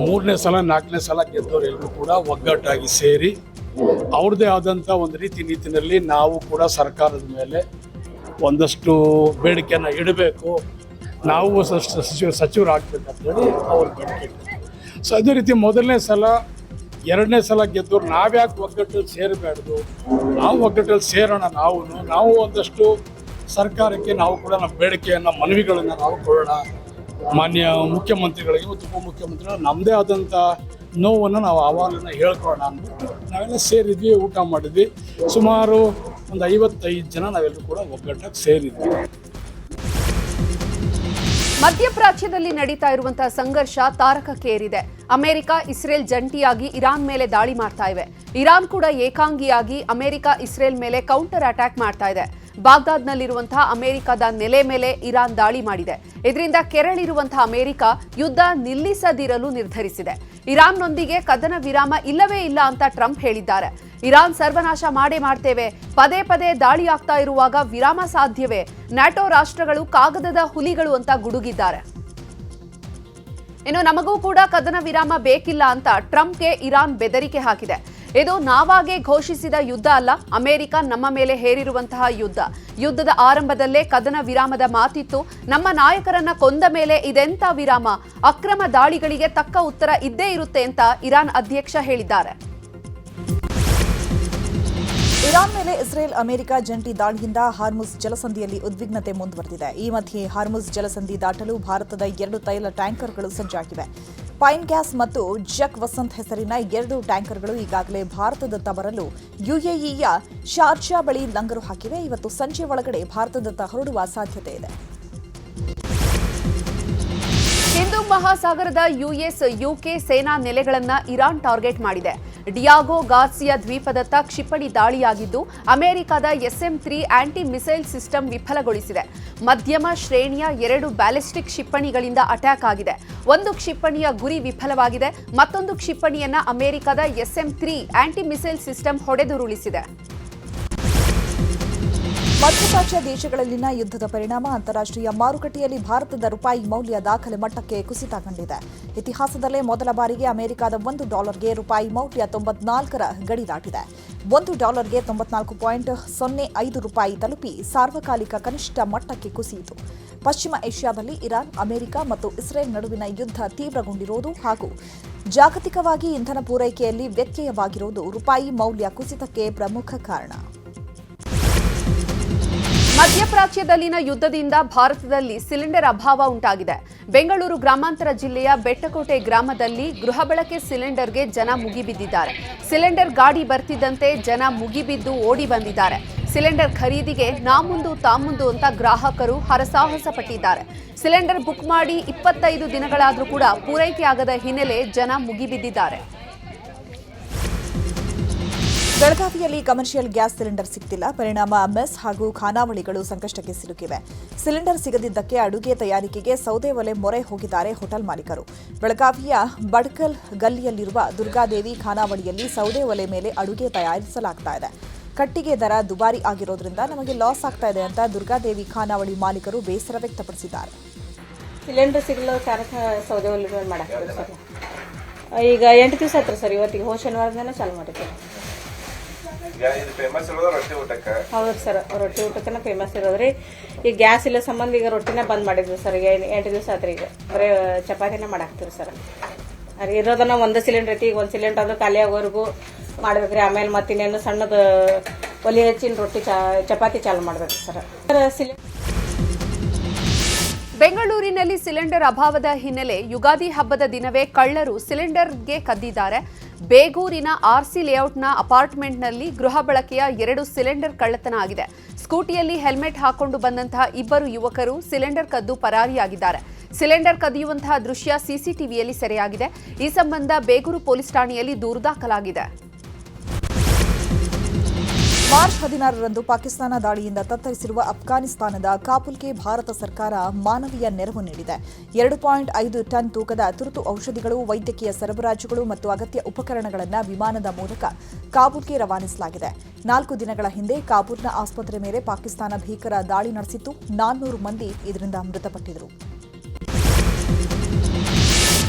3ನೇ ಸಲ 4ನೇ ಸಲ ಗೆದ್ದವರೆಲ್ಲರೂ ಕೂಡ ಒಗ್ಗಟ್ಟಾಗಿ ಸೇರಿ ಅವ್ರದ್ದೇ ಆದಂಥ ಒಂದು ರೀತಿ ನೀತಿನಲ್ಲಿ ನಾವು ಕೂಡ ಸರ್ಕಾರದ ಮೇಲೆ ಒಂದಷ್ಟು ಬೇಡಿಕೆಯನ್ನು ಇಡಬೇಕು, ನಾವು ಸಚಿವರಾಗಬೇಕಂತೇಳಿ ಅವ್ರ ಬೇಡಿಕೆ ಇಡ್ತಾರೆ. ಸೊ ಅದೇ ರೀತಿ ಮೊದಲನೇ ಸಲ 2ನೇ ಸಲ ಗೆದ್ದವ್ರು ನಾವ್ಯಾಕೆ ಒಗ್ಗಟ್ಟಲ್ಲಿ ಸೇರಬಾರ್ದು, ನಾವು ಒಗ್ಗಟ್ಟಲ್ಲಿ ಸೇರೋಣ. ನಾವು ಒಂದಷ್ಟು ಸರ್ಕಾರಕ್ಕೆ ನಾವು ಕೂಡ ನಮ್ಮ ಬೇಡಿಕೆಯನ್ನು, ಮನವಿಗಳನ್ನು ನಾವು ಕೊಡೋಣ. ಮಾನ್ಯ ಮುಖ್ಯಮಂತ್ರಿಗಳಿಗೆ ಮತ್ತು ಉಪಮುಖ್ಯಮಂತ್ರಿಗಳು ನಮ್ಮದೇ ಆದಂಥ ನೋವನ್ನು ನಾವು ಅಹವಾಲನ್ನು ಹೇಳ್ಕೊಳ್ಳೋಣ ಅಂದ್ಬಿಟ್ಟು ನಾವೆಲ್ಲ ಸೇರಿದ್ವಿ, ಊಟ ಮಾಡಿದ್ವಿ. ಸುಮಾರು ಒಂದು 55 ಜನ ನಾವೆಲ್ಲರೂ ಕೂಡ ಒಗ್ಗಟ್ಟಾಗಿ ಸೇರಿದ್ವಿ. ಮಧ್ಯಪ್ರಾಚ್ಯದಲ್ಲಿ ನಡೀತಾ ಇರುವಂತಹ ಸಂಘರ್ಷ ತಾರಕಕ್ಕೇರಿದೆ. ಅಮೆರಿಕ, ಇಸ್ರೇಲ್ ಜಂಟಿಯಾಗಿ ಇರಾನ್ ಮೇಲೆ ದಾಳಿ ಮಾಡ್ತಾ ಇವೆ. ಇರಾನ್ ಕೂಡ ಏಕಾಂಗಿಯಾಗಿ ಅಮೆರಿಕ, ಇಸ್ರೇಲ್ ಮೇಲೆ ಕೌಂಟರ್ ಅಟ್ಯಾಕ್ ಮಾಡ್ತಾ ಇದೆ. ಬಾಗ್ದಾದ್ನಲ್ಲಿರುವಂತಹ ಅಮೆರಿಕದ ನೆಲೆ ಮೇಲೆ ಇರಾನ್ ದಾಳಿ ಮಾಡಿದೆ. ಇದರಿಂದ ಕೆರಳಿರುವಂತಹ ಅಮೆರಿಕ ಯುದ್ಧ ನಿಲ್ಲಿಸದಿರಲು ನಿರ್ಧರಿಸಿದೆ. ಇರಾನ್ನೊಂದಿಗೆ ಕದನ ವಿರಾಮ ಇಲ್ಲವೇ ಇಲ್ಲ ಅಂತ ಟ್ರಂಪ್ ಹೇಳಿದ್ದಾರೆ. ಇರಾನ್ ಸರ್ವನಾಶ ಮಾಡ್ತೇವೆ, ಪದೇ ಪದೇ ದಾಳಿ ಆಗ್ತಾ ಇರುವಾಗ ವಿರಾಮ ಸಾಧ್ಯವೇ? ನ್ಯಾಟೋ ರಾಷ್ಟ್ರಗಳು ಕಾಗದದ ಹುಲಿಗಳು ಅಂತ ಗುಡುಗಿದ್ದಾರೆ. ಇನ್ನು ನಮಗೂ ಕೂಡ ಕದನ ವಿರಾಮ ಬೇಕಿಲ್ಲ ಅಂತ ಟ್ರಂಪ್ಗೆ ಇರಾನ್ ಬೆದರಿಕೆ ಹಾಕಿದೆ. ಇದು ನಾವಾಗೇ ಘೋಷಿಸಿದ ಯುದ್ಧ ಅಲ್ಲ, ಅಮೆರಿಕ ನಮ್ಮ ಮೇಲೆ ಹೇರಿರುವಂತಹ ಯುದ್ಧ. ಯುದ್ಧದ ಆರಂಭದಲ್ಲೇ ಕದನ ವಿರಾಮದ ಮಾತಿತ್ತು. ನಮ್ಮ ನಾಯಕರನ್ನ ಕೊಂದ ಮೇಲೆ ಇದೆಂಥ ವಿರಾಮ? ಅಕ್ರಮ ದಾಳಿಗಳಿಗೆ ತಕ್ಕ ಉತ್ತರ ಇದ್ದೇ ಇರುತ್ತೆ ಅಂತ ಇರಾನ್ ಅಧ್ಯಕ್ಷ ಹೇಳಿದ್ದಾರೆ. ಇರಾನ್ ಮೇಲೆ ಇಸ್ರೇಲ್ ಅಮೆರಿಕ ಜಂಟಿ ದಾಳಿಯಿಂದ ಹಾರ್ಮುಜ್ ಜಲಸಂಧಿಯಲ್ಲಿ ಉದ್ವಿಗ್ನತೆ ಮುಂದುವರೆದಿದೆ. ಈ ಮಧ್ಯೆ ಹಾರ್ಮುಜ್ ಜಲಸಂಧಿ ದಾಟಲು ಭಾರತದ 2 ತೈಲ ಟ್ಯಾಂಕರ್ಗಳು ಸಜ್ಜಾಗಿವೆ. ಪೈನ್ ಗ್ಯಾಸ್ ಮತ್ತು ಜಕ್ ವಸಂತ್ ಹೆಸರಿನ 2 ಟ್ಯಾಂಕರ್ಗಳು ಈಗಾಗಲೇ ಭಾರತದತ್ತ ಬರಲು UAEಯ ಶಾರ್ಜಾ ಬಳಿ ಲಂಗರು ಹಾಕಿವೆ. ಇವತ್ತು ಸಂಜೆ ಒಳಗಡೆ ಭಾರತದತ್ತ ಹೊರಡುವ ಸಾಧ್ಯತೆ ಇದೆ. ಹಿಂದೂ ಮಹಾಸಾಗರದ ಯುಎಸ್ ಯುಕೆ ಸೇನಾ ನೆಲೆಗಳನ್ನು ಇರಾನ್ ಟಾರ್ಗೆಟ್ ಮಾಡಿದೆ. ಡಿಯಾಗೋ ಗಾರ್ಸಿಯಾ ದ್ವೀಪದತ್ತ ಕ್ಷಿಪಣಿ ದಾಳಿಯಾಗಿದ್ದು ಅಮೆರಿಕದ SM-3 ಆಂಟಿ ಮಿಸೈಲ್ ಸಿಸ್ಟಮ್ ವಿಫಲಗೊಳಿಸಿದೆ. ಮಧ್ಯಮ ಶ್ರೇಣಿಯ 2 ಬ್ಯಾಲಿಸ್ಟಿಕ್ ಕ್ಷಿಪಣಿಗಳಿಂದ ಅಟ್ಯಾಕ್ ಆಗಿದೆ. ಒಂದು ಕ್ಷಿಪಣಿಯ ಗುರಿ ವಿಫಲವಾಗಿದೆ. ಮತ್ತೊಂದು ಕ್ಷಿಪಣಿಯನ್ನ ಅಮೆರಿಕದ SM-3 ಆಂಟಿ ಮಿಸೈಲ್ ಸಿಸ್ಟಮ್ ಹೊಡೆದುರುಳಿಸಿದೆ. ಮಧ್ಯಪ್ರಾಚ್ಯ ದೇಶಗಳಲ್ಲಿನ ಯುದ್ಧದ ಪರಿಣಾಮ ಅಂತಾರಾಷ್ಟ್ರೀಯ ಮಾರುಕಟ್ಟೆಯಲ್ಲಿ ಭಾರತದ ರೂಪಾಯಿ ಮೌಲ್ಯ ದಾಖಲೆ ಮಟ್ಟಕ್ಕೆ ಕುಸಿತ ಕಂಡಿದೆ. ಇತಿಹಾಸದಲ್ಲೇ ಮೊದಲ ಬಾರಿಗೆ ಅಮೆರಿಕದ $1ಗೆ ರೂಪಾಯಿ ಮೌಲ್ಯ 94ರ ಗಡಿ ದಾಟಿದೆ. $1ಗೆ 94.05 ರೂಪಾಯಿ ತಲುಪಿ ಸಾರ್ವಕಾಲಿಕ ಕನಿಷ್ಠ ಮಟ್ಟಕ್ಕೆ ಕುಸಿಯಿತು. ಪಶ್ಚಿಮ ಏಷ್ಯಾದಲ್ಲಿ ಇರಾನ್, ಅಮೆರಿಕ ಮತ್ತು ಇಸ್ರೇಲ್ ನಡುವಿನ ಯುದ್ಧ ತೀವ್ರಗೊಂಡಿರುವುದು ಹಾಗೂ ಜಾಗತಿಕವಾಗಿ ಇಂಧನ ಪೂರೈಕೆಯಲ್ಲಿ ವ್ಯತ್ಯಯವಾಗಿರುವುದು ರೂಪಾಯಿ ಮೌಲ್ಯ ಕುಸಿತಕ್ಕೆ ಪ್ರಮುಖ ಕಾರಣ. ಮಧ್ಯಪ್ರಾಚ್ಯದಲ್ಲಿನ ಯುದ್ಧದಿಂದ ಭಾರತದಲ್ಲಿ ಸಿಲಿಂಡರ್ ಅಭಾವ ಉಂಟಾಗಿದೆ. ಬೆಂಗಳೂರು ಗ್ರಾಮಾಂತರ ಜಿಲ್ಲೆಯ ಬೆಟ್ಟಕೋಟೆ ಗ್ರಾಮದಲ್ಲಿ ಗೃಹ ಬಳಕೆ ಸಿಲಿಂಡರ್ಗೆ ಜನ ಮುಗಿಬಿದ್ದಿದ್ದಾರೆ. ಸಿಲಿಂಡರ್ ಗಾಡಿ ಬರ್ತಿದ್ದಂತೆ ಜನ ಮುಗಿಬಿದ್ದು ಓಡಿ ಬಂದಿದ್ದಾರೆ. ಸಿಲಿಂಡರ್ ಖರೀದಿಗೆ ನಾ ಮುಂದು ತಾ ಮುಂದು ಅಂತ ಗ್ರಾಹಕರು ಹರಸಾಹಸ ಪಟ್ಟಿದ್ದಾರೆ. ಸಿಲಿಂಡರ್ ಬುಕ್ ಮಾಡಿ 25 ದಿನಗಳಾದರೂ ಕೂಡ ಪೂರೈಕೆಯಾಗದ ಹಿನ್ನೆಲೆ ಜನ ಮುಗಿಬಿದ್ದಿದ್ದಾರೆ. ಬೆಳಗಾವಿಯಲ್ಲಿ ಕಮರ್ಷಿಯಲ್ ಗ್ಯಾಸ್ ಸಿಲಿಂಡರ್ ಸಿಗ್ತಿಲ್ಲ. ಪರಿಣಾಮ ಮೆಸ್ ಹಾಗೂ ಖಾನಾವಳಿಗಳು ಸಂಕಷ್ಟಕ್ಕೆ ಸಿಲುಕಿವೆ. ಸಿಲಿಂಡರ್ ಸಿಗದಿದ್ದಕ್ಕೆ ಅಡುಗೆ ತಯಾರಿಕೆಗೆ ಸೌದೆ ಒಲೆ ಮೊರೆ ಹೋಗಿದ್ದಾರೆ ಹೋಟೆಲ್ ಮಾಲೀಕರು. ಬೆಳಗಾವಿಯ ಬಡ್ಕಲ್ ಗಲ್ಲಿಯಲ್ಲಿರುವ ದುರ್ಗಾದೇವಿ ಖಾನಾವಳಿಯಲ್ಲಿ ಸೌದೆ ಒಲೆ ಮೇಲೆ ಅಡುಗೆ ತಯಾರಿಸಲಾಗ್ತಾ ಇದೆ. ಕಟ್ಟಿಗೆ ದರ ದುಬಾರಿ ಆಗಿರೋದ್ರಿಂದ ನಮಗೆ ಲಾಸ್ ಆಗ್ತಾ ಇದೆ ಅಂತ ದುರ್ಗಾದೇವಿ ಖಾನಾವಳಿ ಮಾಲೀಕರು ಬೇಸರ ವ್ಯಕ್ತಪಡಿಸಿದ್ದಾರೆ. ಸಿಲಿಂಡರ್ ಸಿಗಲು ಕಾರಣ ಸೌದೆ ಒಲೆ ಮೇಲೆ ಮಾಡಾಕ್ತೀವಿ ಸರ್. ಈಗ 8 ದಿವಸ ಆಯ್ತು ಸರ್. ಇವತ್ತಿಗೆ ಹೋದ ಶನಿವಾರದಿಂದ ಚಾಲು ಮಾಡಿದ್ದೀವಿ. ಹೌದು ಸರ್, ರೊಟ್ಟಿ ಊಟಕ್ಕನ ಫೇಮಸ್ ಇರೋದ್ರಿ. ಈಗ ಗ್ಯಾಸ್ ಇಲ್ಲ ಸಂಬಂಧ ಈಗ ರೊಟ್ಟಿನ ಬಂದ್ ಮಾಡಿದ್ವಿ ಸರ್. ಈಗ 8 ದಿವಸ ಆತ್ರಿ. ಈಗ ಬರೀ ಚಪಾತಿನ ಮಾಡಾಕ್ತೀವಿ ಸರ್. ಅದು ಇರೋದನ್ನ ಒಂದು ಸಿಲಿಂಡರ್ ಐತಿ. ಈಗ ಒಂದು ಸಿಲಿಂಡರ್ ಅದು ಖಾಲಿ ಆಗೋವರೆಗೂ ಮಾಡ್ಬೇಕ್ರಿ. ಆಮೇಲೆ ಮತ್ತಿನ್ನೇನು ಸಣ್ಣದ ಒಲಿ ಹಚ್ಚಿನ ರೊಟ್ಟಿ ಚಪಾತಿ ಚಾಲು ಮಾಡ್ಬೇಕು ಸರ್. ಬೆಂಗಳೂರಿನಲ್ಲಿ ಸಿಲಿಂಡರ್ ಅಭಾವದ ಹಿನ್ನೆಲೆ ಯುಗಾದಿ ಹಬ್ಬದ ದಿನವೇ ಕಳ್ಳರು ಸಿಲಿಂಡರ್ಗೆ ಕದ್ದಿದ್ದಾರೆ. ಬೇಗೂರಿನ ಆರ್ಸಿ ಲೇಔಟ್ನ ಅಪಾರ್ಟ್ಮೆಂಟ್ನಲ್ಲಿ ಗೃಹ ಬಳಕೆಯ 2 ಸಿಲಿಂಡರ್ ಕಳ್ಳತನ ಆಗಿದೆ. ಸ್ಕೂಟಿಯಲ್ಲಿ ಹೆಲ್ಮೆಟ್ ಹಾಕೊಂಡು ಬಂದಂತಹ 2 ಯುವಕರು ಸಿಲಿಂಡರ್ ಕದ್ದು ಪರಾರಿಯಾಗಿದ್ದಾರೆ. ಸಿಲಿಂಡರ್ ಕದಿಯುವಂತಹ ದೃಶ್ಯ ಸಿಸಿಟಿವಿಯಲ್ಲಿ ಸೆರೆಯಾಗಿದೆ. ಈ ಸಂಬಂಧ ಬೇಗೂರು ಪೊಲೀಸ್ ಠಾಣೆಯಲ್ಲಿ ದೂರು ದಾಖಲಾಗಿದೆ. ಮಾರ್ಚ್ 16ರಂದು ಪಾಕಿಸ್ತಾನ ದಾಳಿಯಿಂದ ತತ್ತರಿಸಿರುವ ಅಫ್ಘಾನಿಸ್ತಾನದ ಕಾಬೂಲ್ಗೆ ಭಾರತ ಸರ್ಕಾರ ಮಾನವೀಯ ನೆರವು ನೀಡಿದೆ. 2.5 ಟನ್ ತೂಕದ ತುರ್ತು ಔಷಧಿಗಳು, ವೈದ್ಯಕೀಯ ಸರಬರಾಜುಗಳು ಮತ್ತು ಅಗತ್ಯ ಉಪಕರಣಗಳನ್ನು ವಿಮಾನದ ಮೂಲಕ ಕಾಬೂಲ್ಗೆ ರವಾನಿಸಲಾಗಿದೆ. 4 ದಿನಗಳ ಹಿಂದೆ ಕಾಬೂಲ್ನ ಆಸ್ಪತ್ರೆ ಮೇಲೆ ಪಾಕಿಸ್ತಾನ ಭೀಕರ ದಾಳಿ ನಡೆಸಿತ್ತು. 400 ಮಂದಿ ಇದರಿಂದ ಮೃತಪಟ್ಟಿದ್ದರು.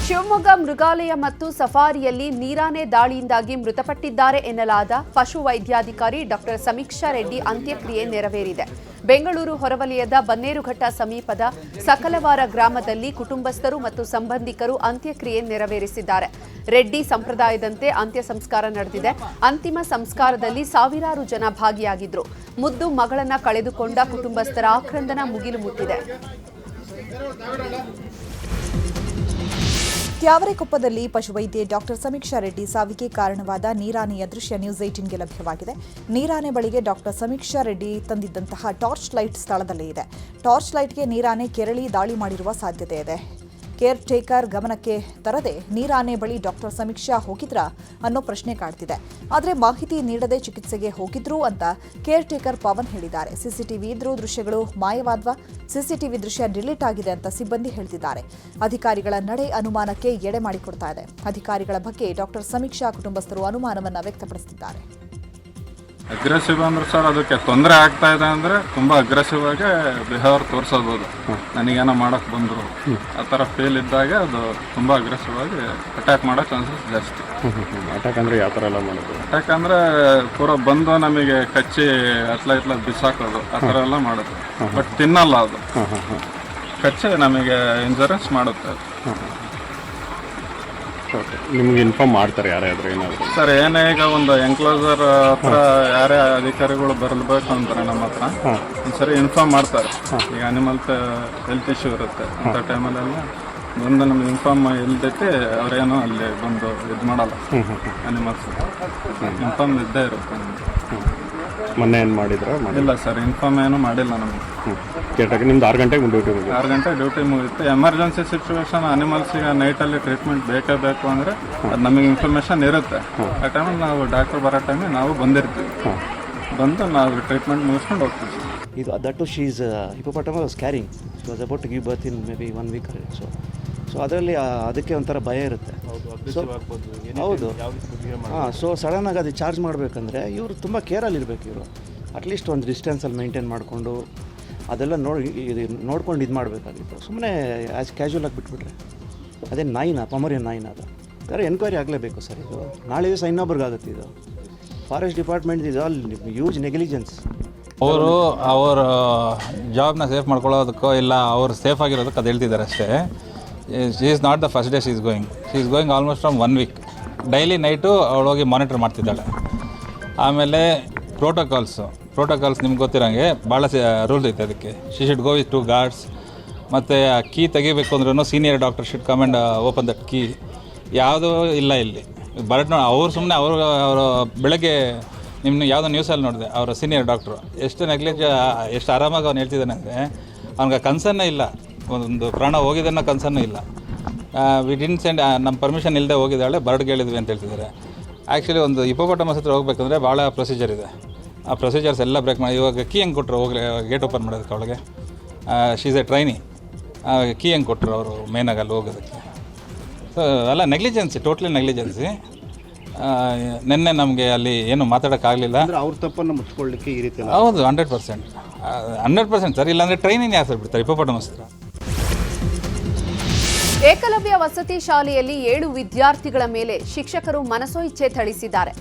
ಶಿವಮೊಗ್ಗ ಮೃಗಾಲಯ ಮತ್ತು ಸಫಾರಿಯಲ್ಲಿ ನೀರಾನೆ ದಾಳಿಯಿಂದಾಗಿ ಮೃತಪಟ್ಟಿದ್ದಾರೆ ಎನ್ನಲಾದ ಪಶು ವೈದ್ಯಾಧಿಕಾರಿ ಡಾಕ್ಟರ್ ಸಮೀಕ್ಷಾ ರೆಡ್ಡಿ ಅಂತ್ಯಕ್ರಿಯೆ ನೆರವೇರಿದೆ. ಬೆಂಗಳೂರು ಹೊರವಲಯದ ಬನ್ನೇರುಘಟ್ಟ ಸಮೀಪದ ಸಕಲವಾರ ಗ್ರಾಮದಲ್ಲಿ ಕುಟುಂಬಸ್ಥರು ಮತ್ತು ಸಂಬಂಧಿಕರು ಅಂತ್ಯಕ್ರಿಯೆ ನೆರವೇರಿಸಿದ್ದಾರೆ. ರೆಡ್ಡಿ ಸಂಪ್ರದಾಯದಂತೆ ಅಂತ್ಯ ಸಂಸ್ಕಾರ ನಡೆದಿದೆ. ಅಂತಿಮ ಸಂಸ್ಕಾರದಲ್ಲಿ ಸಾವಿರಾರು ಜನ ಭಾಗಿಯಾಗಿದ್ರು. ಮುದ್ದು ಮಗಳನ್ನ ಕಳೆದುಕೊಂಡ ಕುಟುಂಬಸ್ಥರ ಆಕ್ರಂದನ ಮುಗಿಲು ಮುಟ್ಟಿದೆ. ತ್ಯಾವರೆಕೊಪ್ಪದಲ್ಲಿ ಪಶುವೈದ್ಯೆ ಡಾಕ್ಟರ್ ಸಮೀಕ್ಷಾ ರೆಡ್ಡಿ ಸಾವಿಗೆ ಕಾರಣವಾದ ನೀರಾನೆಯ ದೃಶ್ಯ ನ್ಯೂಸ್ 18ಗೆ ಲಭ್ಯವಾಗಿದೆ. ನೀರಾನೆ ಬಳಿಗೆ ಡಾಕ್ಟರ್ ಸಮೀಕ್ಷಾ ರೆಡ್ಡಿ ತಂದಿದ್ದಂತಹ ಟಾರ್ಚ್ ಲೈಟ್ ಸ್ಥಳದಲ್ಲೇ ಇದೆ. ಟಾರ್ಚ್ ಲೈಟ್ಗೆ ನೀರಾನೆ ಕೆರಳಿ ದಾಳಿ ಮಾಡಿರುವ ಸಾಧ್ಯತೆ ಇದೆ. ಕೇರ್ ಟೇಕರ್ ಗಮನಕ್ಕೆ ತರದೆ ನೀರಾನೆ ಬಳಿ ಡಾಕ್ಟರ್ ಸಮೀಕ್ಷಾ ಹೋಗಿದ್ರಾ ಅನ್ನೋ ಪ್ರಶ್ನೆ ಕಾಡ್ತಿದೆ. ಆದರೆ ಮಾಹಿತಿ ನೀಡದೆ ಚಿಕಿತ್ಸೆಗೆ ಹೋಗಿದ್ರು ಅಂತ ಕೇರ್ ಟೇಕರ್ ಪವನ್ ಹೇಳಿದ್ದಾರೆ. ಸಿಸಿಟಿವಿ ಇದ್ರೂ ದೃಶ್ಯಗಳು ಮಾಯವಾದ್ವಾ? ಸಿಸಿಟಿವಿ ದೃಶ್ಯ ಡಿಲೀಟ್ ಆಗಿದೆ ಅಂತ ಸಿಬ್ಬಂದಿ ಹೇಳ್ತಿದ್ದಾರೆ. ಅಧಿಕಾರಿಗಳ ನಡೆ ಅನುಮಾನಕ್ಕೆ ಎಡೆ ಮಾಡಿಕೊಡ್ತಾ ಇದೆ. ಅಧಿಕಾರಿಗಳ ಬಗ್ಗೆ ಡಾಕ್ಟರ್ ಸಮೀಕ್ಷಾ ಕುಟುಂಬಸ್ಥರು ಅನುಮಾನವನ್ನು ವ್ಯಕ್ತಪಡಿಸುತ್ತಿದ್ದಾರೆ. ಅಗ್ರೆಸಿವ್ ಅಂದ್ರೆ ಸರ್, ಅದಕ್ಕೆ ತೊಂದರೆ ಆಗ್ತಾ ಇದೆ ಅಂದರೆ ತುಂಬ ಅಗ್ರೆಸಿವ್ ಆಗಿ ಬಿಹೇವಿಯರ್ ತೋರಿಸಬಹುದು. ನನಗೇನೋ ಮಾಡೋಕ್ಕೆ ಬಂದರು ಆ ಥರ ಫೀಲ್ ಇದ್ದಾಗ ಅದು ತುಂಬ ಅಗ್ರೆಸಿವ್ ಆಗಿ ಅಟ್ಯಾಕ್ ಮಾಡೋ ಚಾನ್ಸಸ್ ಜಾಸ್ತಿ. ಅಟ್ಯಾಕ್ ಅಂದರೆ ಯಾವ ಥರ ಎಲ್ಲ ಮಾಡೋದು? ಅಟ್ಯಾಕ್ ಅಂದರೆ ಪೂರ ಬಂದು ನಮಗೆ ಕಚ್ಚಿ ಇತ್ಲ ಬಿಸಾಕೋದು ಆ ಥರ ಎಲ್ಲ ಮಾಡೋದು. ಬಟ್ ತಿನ್ನಲ್ಲ ಅದು, ಕಚ್ಚಿ ನಮಗೆ ಇಂಜುರೀಸ್ ಮಾಡುತ್ತೆ. ನಿಮ್ಗೆ ಇನ್ಫಾರ್ಮ್ ಮಾಡ್ತಾರೆ ಯಾರಾದರೂ ಏನಾದರೂ? ಸರ್ ಏನೇ ಈಗ ಒಂದು ಎನ್ಕ್ಲೋಸರ್ ಹತ್ರ ಯಾರೇ ಅಧಿಕಾರಿಗಳು ಬರಬೇಕು ಅಂತಾರೆ ನಮ್ಮ ಹತ್ರ, ಒಂದ್ಸರಿ ಇನ್ಫಾರ್ಮ್ ಮಾಡ್ತಾರೆ. ಈಗ ಅನಿಮಲ್ ಹೆಲ್ತ್ ಇಶ್ಯೂ ಇರುತ್ತೆ ಅಂಥ ಟೈಮಲ್ಲೆಲ್ಲ ಬಂದು ನಮ್ಗೆ ಇನ್ಫಾರ್ಮ್ ಇಲ್ದೈತಿ ಅವ್ರೇನೋ ಅಲ್ಲಿ ಬಂದು ಇದು ಮಾಡಲ್ಲ. ಅನಿಮಲ್ಸ್ ಇನ್ಫಾರ್ಮ್ ಇದ್ದೇ ಇರುತ್ತೆ. ಮೊನ್ನೆ ಏನು ಮಾಡಿದ್ರೆ ಇಲ್ಲ ಸರ್, ಇನ್ಫಾರ್ಮ್ ಏನು ಮಾಡಿಲ್ಲ ನಮಗೆ. ಕೇಟಾಗಿ ನಿಮ್ದು 6 ಗಂಟೆಗೆ ಡ್ಯೂಟಿ ಮುಗಿತು. 6 ಗಂಟೆ ಡ್ಯೂಟಿ ಮುಗಿತ್ತು. ಎಮರ್ಜೆನ್ಸಿ ಸಿಚುವೇಶನ್ ಅನಿಮಲ್ಸಿಗೆ ನೈಟಲ್ಲಿ ಟ್ರೀಟ್ಮೆಂಟ್ ಬೇಕೇ ಬೇಕು ಅಂದರೆ ಅದು ನಮಗೆ ಇನ್ಫಾರ್ಮೇಷನ್ ಇರುತ್ತೆ. ಆ ಟೈಮಲ್ಲಿ ನಾವು ಡಾಕ್ಟರ್ ಬರೋ ಟೈಮಿಗೆ ನಾವು ಬಂದಿರ್ತೀವಿ. ಬಂದು ನಾವು ಟ್ರೀಟ್ಮೆಂಟ್ ಮುಗಿಸ್ಕೊಂಡು ಹೋಗ್ತೀವಿ. ಇದು that she is hippopotamus was carrying, she was about to give birth in maybe 1 week. So ಅದರಲ್ಲಿ ಅದಕ್ಕೆ ಒಂಥರ ಭಯ ಇರುತ್ತೆ. ಹೌದು, ಹಾಂ. ಸೊ ಸಡನ್ನಾಗಿ ಅದು ಚಾರ್ಜ್ ಮಾಡಬೇಕಂದ್ರೆ ಇವರು ತುಂಬ ಕೇರಲ್ಲಿರಬೇಕು. ಇವರು ಅಟ್ಲೀಸ್ಟ್ ಒಂದು ಡಿಸ್ಟೆನ್ಸಲ್ಲಿ ಮೇಂಟೈನ್ ಮಾಡಿಕೊಂಡು ಅದೆಲ್ಲ ನೋಡ್ಕೊಂಡು ಇದು ಮಾಡಬೇಕಾಗಿತ್ತು. ಸುಮ್ಮನೆ ಆ್ಯಸ್ ಕ್ಯಾಶುವಲ್ ಆಗಿ ಬಿಟ್ಬಿಟ್ರೆ ಅದೇ ನಾಯಿನ ಪಮರಿಯನ್ ನಾಯಿನ ಅದು ಯಾರು ಎನ್ಕ್ವೈರಿ ಆಗಲೇಬೇಕು ಸರ್. ಇದು ನಾಳೆ ದಿವಸ ಇನ್ನೊಬ್ರಿಗಾಗುತ್ತೆ. ಇದು ಫಾರೆಸ್ಟ್ ಡಿಪಾರ್ಟ್ಮೆಂಟ್ ಇದು ಆಲ್ ಯೂಜ್ ನೆಗ್ಲಿಜೆನ್ಸ್. ಅವರು ಅವರ ಜಾಬ್ನ ಸೇಫ್ ಮಾಡ್ಕೊಳ್ಳೋದಕ್ಕೋ ಇಲ್ಲ ಅವ್ರು ಸೇಫ್ ಆಗಿರೋದಕ್ಕೆ ಅದು ಹೇಳ್ತಿದ್ದಾರೆ ಅಷ್ಟೇ. She is not the first day she is going almost from 1 week. Daily night ಅವಳೋಗಿ ಮಾನಿಟರ್ ಮಾಡ್ತಿದ್ದಾಳೆ. ಆಮೇಲೆ ಪ್ರೋಟೋಕಾಲ್ಸ್ ನಿಮ್ಗೆ ಗೊತ್ತಿರೋಂಗೆ ಭಾಳ ರೂಲ್ಸ್ ಐತೆ ಅದಕ್ಕೆ. She should go with 2 guards. ಮತ್ತು ಕೀ ತೆಗಿಬೇಕು ಅಂದ್ರೂ senior doctor should come and open that key. ಯಾವುದೂ ಇಲ್ಲ ಇಲ್ಲಿ. ಬಟ್ ಅವ್ರು ಸುಮ್ಮನೆ ಅವರು ಬೆಳಗ್ಗೆ ನಿಮ್ಮ ಯಾವುದೋ ನ್ಯೂಸಲ್ಲಿ ನೋಡಿದೆ, ಅವರ ಸೀನಿಯರ್ ಡಾಕ್ಟ್ರು ಎಷ್ಟು ಆರಾಮಾಗಿ ಅವ್ನು ಹೇಳ್ತಿದ್ದಾನೆ ಅಂದರೆ ಅವ್ನಿಗೆ ಕನ್ಸನ್ನೇ ಇಲ್ಲ, ಒಂದು ಪ್ರಾಣ ಹೋಗಿದ್ದನ್ನ ಕನ್ಸನ್ನೂ ಇಲ್ಲ. ವಿ ಡಿಂಟ್ ಸೆಂಡ್, ನಮ್ಮ ಪರ್ಮಿಷನ್ ಇಲ್ಲದೆ ಹೋಗಿದ್ದಾಳೆ, ಬರ್ಡ್ಗೆ ಹೇಳಿದ್ವಿ ಅಂತ ಹೇಳ್ತಿದ್ದಾರೆ. ಆ್ಯಕ್ಚುಲಿ ಒಂದು ಹಿಪೋಪಾಟಮಸ್ ಹತ್ರ ಹೋಗ್ಬೇಕಂದ್ರೆ ಭಾಳ ಪ್ರೊಸೀಜರ್ ಇದೆ. ಆ ಪ್ರೊಸೀಜರ್ಸ್ ಎಲ್ಲ ಬ್ರೇಕ್ ಮಾಡಿ ಇವಾಗ ಕೀ ಹೆಂಗೆ ಕೊಟ್ಟರು ಹೋಗ್ಲಿ ಗೇಟ್ ಓಪನ್ ಮಾಡೋದಕ್ಕೆ ಅವಳಿಗೆ. She's A trainee. ಕೀ ಹೆಂಗೆ ಕೊಟ್ಟರು ಅವರು ಮೇನಾಗಿ ಅಲ್ಲಿ ಹೋಗೋದಕ್ಕೆ. ಸೊ ಎಲ್ಲ ನೆಗ್ಲಿಜೆನ್ಸಿ, ಟೋಟ್ಲಿ ನೆಗ್ಲಿಜೆನ್ಸಿ. ನಿನ್ನೆ ನಮಗೆ ಅಲ್ಲಿ ಏನು ಮಾತಾಡೋಕ್ಕಾಗಲಿಲ್ಲ. ಅವ್ರ ತಪ್ಪನ್ನು ಮುಚ್ಕೊಳ್ಳಿಕ್ಕೆ ಈ ರೀತಿ. ಹೌದು, 100% ಸರ್. ಇಲ್ಲಾಂದರೆ ಟ್ರೈನಿಂಗ್ ಯಾರು ಸರ್ ಬಿಡ್ತಾರೆ ಹಿಪೋಪಾಟಮಸ್ ಹತ್ರ. ಏಕಲವ್ಯ ವಸತಿ ಶಾಲೆಯಲ್ಲಿ 7 ವಿದ್ಯಾರ್ಥಿಗಳ ಮೇಲೆ ಶಿಕ್ಷಕರು ಮನಸೋ ಇಚ್ಛೆ ಥಳಿಸಿದ್ದಾರೆ.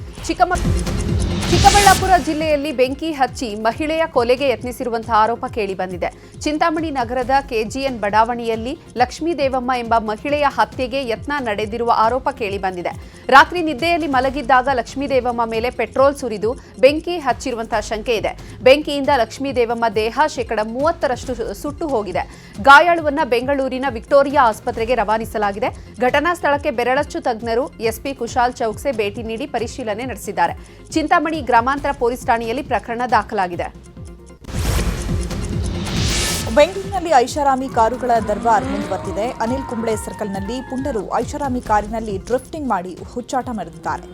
ಚಿಕ್ಕಬಳ್ಳಾಪುರ ಜಿಲ್ಲೆಯಲ್ಲಿ ಬೆಂಕಿ ಹಚ್ಚಿ ಮಹಿಳೆಯ ಕೊಲೆಗೆ ಯತ್ನಿಸಿರುವಂತಹ ಆರೋಪ ಕೇಳಿಬಂದಿದೆ. ಚಿಂತಾಮಣಿ ನಗರದ ಕೆಜಿಎನ್ ಬಡಾವಣೆಯಲ್ಲಿ ಲಕ್ಷ್ಮೀದೇವಮ್ಮ ಎಂಬ ಮಹಿಳೆಯ ಹತ್ಯೆಗೆ ಯತ್ನ ನಡೆದಿರುವ ಆರೋಪ ಕೇಳಿಬಂದಿದೆ. ರಾತ್ರಿ ನಿದ್ದೆಯಲ್ಲಿ ಮಲಗಿದ್ದಾಗ ಲಕ್ಷ್ಮೀದೇವಮ್ಮ ಮೇಲೆ ಪೆಟ್ರೋಲ್ ಸುರಿದು ಬೆಂಕಿ ಹಚ್ಚಿರುವಂತಹ ಶಂಕೆ ಇದೆ. ಬೆಂಕಿಯಿಂದ ಲಕ್ಷ್ಮೀದೇವಮ್ಮ ದೇಹ 30% ಸುಟ್ಟು ಹೋಗಿದೆ. ಗಾಯಾಳುವನ್ನ ಬೆಂಗಳೂರಿನ ವಿಕ್ಟೋರಿಯಾ ಆಸ್ಪತ್ರೆಗೆ ರವಾನಿಸಲಾಗಿದೆ. ಘಟನಾ ಸ್ಥಳಕ್ಕೆ ಬೆರಳಚ್ಚು ತಜ್ಞರು ಎಸ್ಪಿ ಕುಶಾಲ್ ಚೌಕ್ಸೆ ಭೇಟಿ ನೀಡಿ ಪರಿಶೀಲನೆ ನಡೆಸಿದ್ದಾರೆ. ಚಿಂತಾಮಣಿ ಗ್ರಾಮಾಂತರ ಪೊಲೀಸ್ ಠಾಣೆಯಲ್ಲಿ ಪ್ರಕರಣ ದಾಖಲಾಗಿದೆ. ಬೆಂಗಳೂರಿನಲ್ಲಿ ಐಷಾರಾಮಿ ಕಾರುಗಳ ದರ್ಬಾರ್ ಮುಂದುವರೆದಿದೆ. ಅನಿಲ್ ಕುಂಬ್ಳೆ ಸರ್ಕಲ್ನಲ್ಲಿ ಪುಂಡರು ಐಷಾರಾಮಿ ಕಾರಿನಲ್ಲಿ ಡ್ರಿಫ್ಟಿಂಗ್ ಮಾಡಿ ಹುಚ್ಚಾಟ ಮೆರೆದಿದ್ದಾರೆ.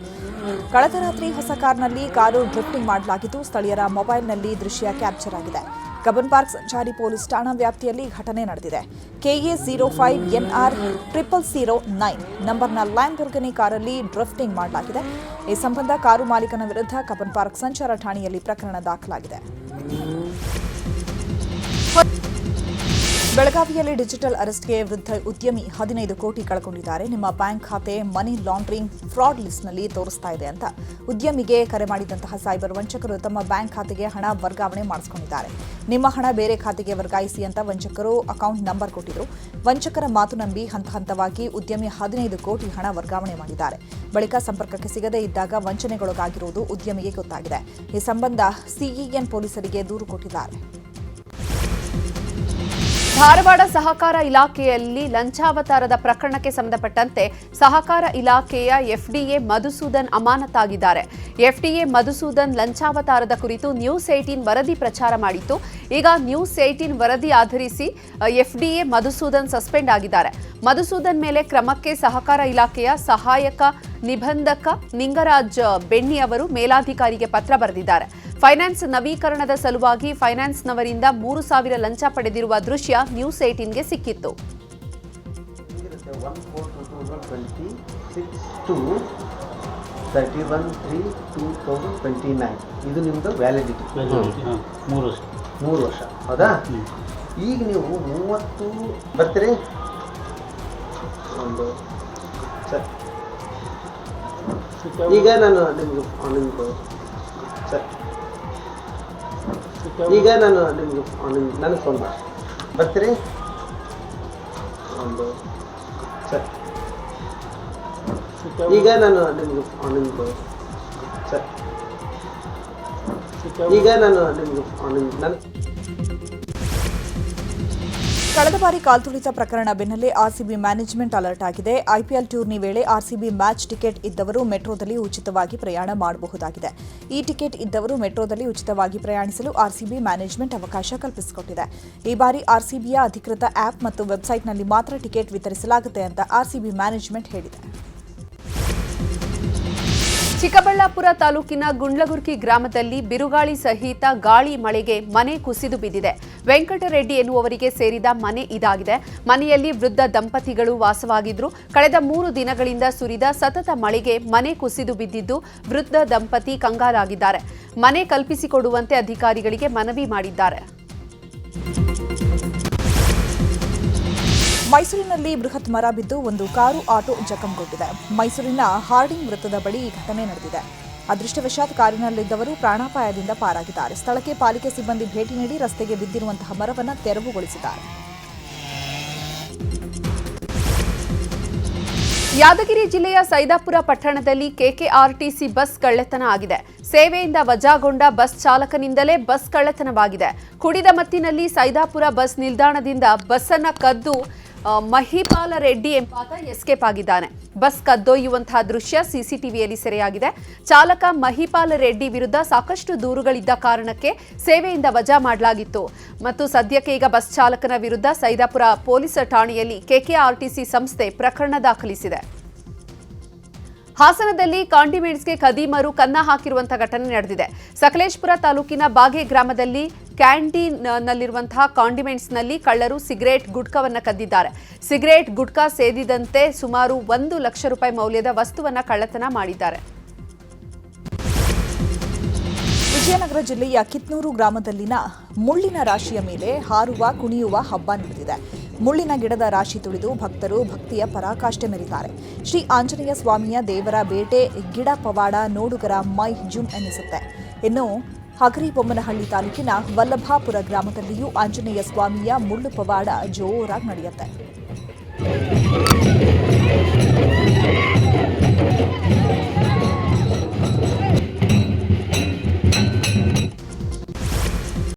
ಕಳೆದ ರಾತ್ರಿ ಹೊಸ ಕಾರ್ನಲ್ಲಿ ಕಾರು ಡ್ರಿಫ್ಟಿಂಗ್ ಮಾಡಲಾಗಿದ್ದು ಸ್ಥಳೀಯರ ಮೊಬೈಲ್ನಲ್ಲಿ ದೃಶ್ಯ ಕ್ಯಾಪ್ಚರ್ ಆಗಿದೆ. ಕಬ್ಬನ್ ಪಾರ್ಕ್ ಸಂಚಾರಿ ಪೊಲೀಸ್ ಠಾಣಾ ವ್ಯಾಪ್ತಿಯಲ್ಲಿ ಘಟನೆ ನಡೆದಿದೆ. KA 05NR 0009 ನಂಬರ್ನ ಲ್ಯಾಂಬೋರ್ಗಿನಿ ಕಾರಲ್ಲಿ ಡ್ರಿಫ್ಟಿಂಗ್ ಮಾಡಲಾಗಿದೆ. ಈ ಸಂಬಂಧ ಕಾರು ಮಾಲೀಕನ ವಿರುದ್ಧ ಕಬ್ಬನ್ ಪಾರ್ಕ್ ಸಂಚಾರ ಠಾಣೆಯಲ್ಲಿ ಪ್ರಕರಣ ದಾಖಲಾಗಿದೆ. ಬೆಳಗಾವಿಯಲ್ಲಿ ಡಿಜಿಟಲ್ ಅರೆಸ್ಟ್ಗೆ ವಿರುದ್ಧ ಉದ್ಯಮಿ 15 ಕೋಟಿ ಕಳ್ಕೊಂಡಿದ್ದಾರೆ. ನಿಮ್ಮ ಬ್ಯಾಂಕ್ ಖಾತೆ ಮನಿ ಲಾಂಡ್ರಿಂಗ್ ಫ್ರಾಡ್ ಲಿಸ್ಟ್ನಲ್ಲಿ ತೋರಿಸ್ತಾ ಇದೆ ಅಂತ ಉದ್ಯಮಿಗೆ ಕರೆ ಮಾಡಿದಂತಹ ಸೈಬರ್ ವಂಚಕರು ತಮ್ಮ ಬ್ಯಾಂಕ್ ಖಾತೆಗೆ ಹಣ ವರ್ಗಾವಣೆ ಮಾಡಿಸಿಕೊಂಡಿದ್ದಾರೆ. ನಿಮ್ಮ ಹಣ ಬೇರೆ ಖಾತೆಗೆ ವರ್ಗಾಯಿಸಿ ಅಂತ ವಂಚಕರು ಅಕೌಂಟ್ ನಂಬರ್ ಕೊಟ್ಟಿದ್ರು. ವಂಚಕರ ಮಾತು ನಂಬಿ ಹಂತ ಹಂತವಾಗಿ ಉದ್ಯಮಿ 15 ಕೋಟಿ ಹಣ ವರ್ಗಾವಣೆ ಮಾಡಿದ್ದಾರೆ. ಬಳಿಕ ಸಂಪರ್ಕಕ್ಕೆ ಸಿಗದೇ ಇದ್ದಾಗ ವಂಚನೆಗೊಳಗಾಗಿರುವುದು ಉದ್ಯಮಿಗೆ ಗೊತ್ತಾಗಿದೆ. ಈ ಸಂಬಂಧ ಸಿಇಎನ್ ಪೊಲೀಸರಿಗೆ ದೂರು ಕೊಟ್ಟಿದ್ದಾರೆ. ಧಾರವಾಡ ಸಹಕಾರ ಇಲಾಖೆಯಲ್ಲಿ ಲಂಚಾವತಾರದ ಪ್ರಕರಣಕ್ಕೆ ಸಂಬಂಧಪಟ್ಟಂತೆ ಸಹಕಾರ ಇಲಾಖೆಯ ಎಫ್ಡಿಎ ಮಧುಸೂದನ್ ಅಮಾನತಾಗಿದ್ದಾರೆ. ಎಫ್ಡಿಎ ಮಧುಸೂದನ್ ಲಂಚಾವತಾರದ ಕುರಿತು ನ್ಯೂಸ್ 18 ವರದಿ ಪ್ರಚಾರ ಮಾಡಿತ್ತು. ಈಗ ನ್ಯೂಸ್ 18 ವರದಿ ಆಧರಿಸಿ ಎಫ್ಡಿಎ ಮಧುಸೂದನ್ ಸಸ್ಪೆಂಡ್ ಆಗಿದ್ದಾರೆ. ಮಧುಸೂದನ್ ಮೇಲೆ ಕ್ರಮಕ್ಕೆ ಸಹಕಾರ ಇಲಾಖೆಯ ಸಹಾಯಕ ನಿಬಂಧಕ ನಿಂಗರಾಜ್ ಬೆಣ್ಣಿ ಅವರು ಮೇಲಾಧಿಕಾರಿಗೆ ಪತ್ರ ಬರೆದಿದ್ದಾರೆ. ಫೈನಾನ್ಸ್ ನವೀಕರಣದ ಸಲುವಾಗಿ ಫೈನಾನ್ಸ್ನವರಿಂದ 3,000 ಲಂಚ ಪಡೆದಿರುವ ದೃಶ್ಯ ನ್ಯೂಸ್ 18ಗೆ ಸಿಕ್ಕಿತ್ತು. ಇದು ನಿಮ್ಮದು ವ್ಯಾಲಿಡಿಟಿ 3 ವರ್ಷ ಹೌದಾ? ಈಗ ನೀವು 30 ಬರ್ತೀರಿ ಒಂದು ಸರ್. ಈಗ ನಾನು ನಿಮ್ಗೆ ಸರ್ ಈಗ ನಾನು ನಿಮ್ಗೆ ನನಗೆ ಫೋನ್ ಮಾಡಿ ಬರ್ತೀರಿ ಒಂದು ಸರ್. ಈಗ ನಾನು ನಿಮ್ಗೆ ಸರ್ ಈಗ ನಾನು ನಿಮ್ಗೆ ನನಗೆ ಕಳೆದ ಬಾರಿ ಕಾಲ್ತುಳಿತ ಪ್ರಕರಣ ಬೆನ್ನಲ್ಲೇ ಆರ್ಸಿಬಿ ಮ್ಯಾನೇಜ್ಮೆಂಟ್ ಅಲರ್ಟ್ ಆಗಿದೆ. ಐಪಿಎಲ್ ಟೂರ್ನಿ ವೇಳೆ ಆರ್ಸಿಬಿ ಮ್ಯಾಚ್ ಟಿಕೆಟ್ ಇದ್ದವರು ಮೆಟ್ರೋದಲ್ಲಿ ಉಚಿತವಾಗಿ ಪ್ರಯಾಣ ಮಾಡಬಹುದಾಗಿದೆ. ಈ ಟಿಕೆಟ್ ಇದ್ದವರು ಮೆಟ್ರೋದಲ್ಲಿ ಉಚಿತವಾಗಿ ಪ್ರಯಾಣಿಸಲು ಆರ್ಸಿಬಿ ಮ್ಯಾನೇಜ್ಮೆಂಟ್ ಅವಕಾಶ ಕಲ್ಪಿಸಿಕೊಟ್ಟಿದೆ. ಈ ಬಾರಿ ಆರ್ಸಿಬಿಯ ಅಧಿಕೃತ ಆಪ್ ಮತ್ತು ವೆಬ್ಸೈಟ್ನಲ್ಲಿ ಮಾತ್ರ ಟಿಕೆಟ್ ವಿತರಿಸಲಾಗುತ್ತೆ ಅಂತ ಆರ್ಸಿಬಿ ಮ್ಯಾನೇಜ್ಮೆಂಟ್ ಹೇಳಿದೆ. ಚಿಕ್ಕಬಳ್ಳಾಪುರ ತಾಲೂಕಿನ ಗುಂಡ್ಲಗುರ್ಕಿ ಗ್ರಾಮದಲ್ಲಿ ಬಿರುಗಾಳಿ ಸಹಿತ ಗಾಳಿ ಮಳೆಗೆ ಮನೆ ಕುಸಿದು ಬಿದ್ದಿದೆ. ವೆಂಕಟರೆಡ್ಡಿ ಎನ್ನುವವರಿಗೆ ಸೇರಿದ ಮನೆ ಇದಾಗಿದೆ. ಮನೆಯಲ್ಲಿ ವೃದ್ಧ ದಂಪತಿಗಳು ವಾಸವಾಗಿದ್ರು. ಕಳೆದ 3 ದಿನಗಳಿಂದ ಸುರಿದ ಸತತ ಮಳೆಗೆ ಮನೆ ಕುಸಿದು ಬಿದ್ದಿದ್ದು ವೃದ್ಧ ದಂಪತಿ ಕಂಗಾಲಾಗಿದ್ದಾರೆ. ಮನೆ ಕಲ್ಪಿಸಿಕೊಡುವಂತೆ ಅಧಿಕಾರಿಗಳಿಗೆ ಮನವಿ ಮಾಡಿದ್ದಾರೆ. ಮೈಸೂರಿನಲ್ಲಿ ಬೃಹತ್ ಮರ ಬಿದ್ದು ಒಂದು ಕಾರು ಆಟೋ ಜಖಂಗೊಂಡಿದೆ. ಮೈಸೂರಿನ ಹಾರ್ಡಿಂಗ್ ವೃತ್ತದ ಬಳಿ ಈ ಘಟನೆ ನಡೆದಿದೆ. ಅದೃಷ್ಟವಶಾತ್ ಕಾರಿನಲ್ಲಿದ್ದವರು ಪ್ರಾಣಾಪಾಯದಿಂದ ಪಾರಾಗಿದ್ದಾರೆ. ಸ್ಥಳಕ್ಕೆ ಪಾಲಿಕೆ ಸಿಬ್ಬಂದಿ ಭೇಟಿ ನೀಡಿ ರಸ್ತೆಗೆ ಬಿದ್ದಿರುವಂತಹ ಮರವನ್ನು ತೆರವುಗೊಳಿಸಿದ್ದಾರೆ. ಯಾದಗಿರಿ ಜಿಲ್ಲೆಯ ಸೈದಾಪುರ ಪಟ್ಟಣದಲ್ಲಿ ಕೆಕೆಆರ್ಟಿಸಿ ಬಸ್ ಕಳ್ಳತನ ಆಗಿದೆ. ಸೇವೆಯಿಂದ ವಜಾಗೊಂಡ ಬಸ್ ಚಾಲಕನಿಂದಲೇ ಬಸ್ ಕಳ್ಳತನವಾಗಿದೆ. ಕುಡಿದ ಮತ್ತಿನಲ್ಲಿ ಸೈದಾಪುರ ಬಸ್ ನಿಲ್ದಾಣದಿಂದ ಬಸ್ಸನ್ನ ಕದ್ದು ಮಹಿಪಾಲ ರೆಡ್ಡಿ ಎಂಬಾತ ಎಸ್ಕೇಪ್ ಆಗಿದ್ದಾನೆ. ಬಸ್ ಕದ್ದೊಯ್ಯುವಂತಹ ದೃಶ್ಯ ಸಿಸಿಟಿವಿಯಲ್ಲಿ ಸೆರೆಯಾಗಿದೆ. ಚಾಲಕ ಮಹಿಪಾಲ ರೆಡ್ಡಿ ವಿರುದ್ಧ ಸಾಕಷ್ಟು ದೂರುಗಳಿದ್ದ ಕಾರಣಕ್ಕೆ ಸೇವೆಯಿಂದ ವಜಾ ಮಾಡಲಾಗಿತ್ತು ಮತ್ತು ಸದ್ಯಕ್ಕೆ ಈಗ ಬಸ್ ಚಾಲಕನ ವಿರುದ್ಧ ಸೈದಾಪುರ ಪೊಲೀಸ್ ಠಾಣೆಯಲ್ಲಿ ಕೆಕೆಆರ್ಟಿಸಿ ಸಂಸ್ಥೆ ಪ್ರಕರಣ ದಾಖಲಿಸಿದೆ. ಹಾಸನದಲ್ಲಿ ಕಾಂಡಿಮೆಂಟ್ಸ್ಗೆ ಖದೀಮರು ಕನ್ನ ಹಾಕಿರುವಂತಹ ಘಟನೆ ನಡೆದಿದೆ. ಸಕಲೇಶಪುರ ತಾಲೂಕಿನ ಬಾಗೆ ಗ್ರಾಮದಲ್ಲಿ ಕ್ಯಾಂಟೀನ್ನಲ್ಲಿರುವಂತಹ ಕಾಂಡಿಮೆಂಟ್ಸ್ನಲ್ಲಿ ಕಳ್ಳರು ಸಿಗರೇಟ್ ಗುಟ್ಕವನ್ನು ಕದ್ದಿದ್ದಾರೆ. ಸಿಗರೇಟ್ ಗುಟ್ಕಾ ಸೇರಿದಂತೆ ಸುಮಾರು 1 ಲಕ್ಷ ರೂಪಾಯಿ ಮೌಲ್ಯದ ವಸ್ತುವನ್ನು ಕಳ್ಳತನ ಮಾಡಿದ್ದಾರೆ. ವಿಜಯನಗರ ಜಿಲ್ಲೆಯ ಕಿತ್ನೂರು ಗ್ರಾಮದಲ್ಲಿನ ಮುಳ್ಳಿನ ರಾಶಿಯ ಮೇಲೆ ಹಾರುವ ಕುಣಿಯುವ ಹಬ್ಬ ನಡೆದಿದೆ. ಮುಳ್ಳಿನ ಗಿಡದ ರಾಶಿ ತುಳಿದು ಭಕ್ತರು ಭಕ್ತಿಯ ಪರಾಕಾಷ್ಠೆ ಮೆರೆದಿದ್ದಾರೆ. ಶ್ರೀ ಆಂಜನೇಯ ಸ್ವಾಮಿಯ ದೇವರ ಬೇಟೆ ಗಿಡ ಪವಾಡ ನೋಡುಗರ ಮೈ ಜುಮ್ ಎನ್ನಿಸುತ್ತೆ. ಇನ್ನು ಹಗರಿಬೊಮ್ಮನಹಳ್ಳಿ ತಾಲೂಕಿನ ವಲ್ಲಭಾಪುರ ಗ್ರಾಮದಲ್ಲಿಯೂ ಆಂಜನೇಯ ಸ್ವಾಮಿಯ ಮುಳ್ಳು ಪವಾಡ ಜೋರಾಗಿ ನಡೆಯುತ್ತೆ.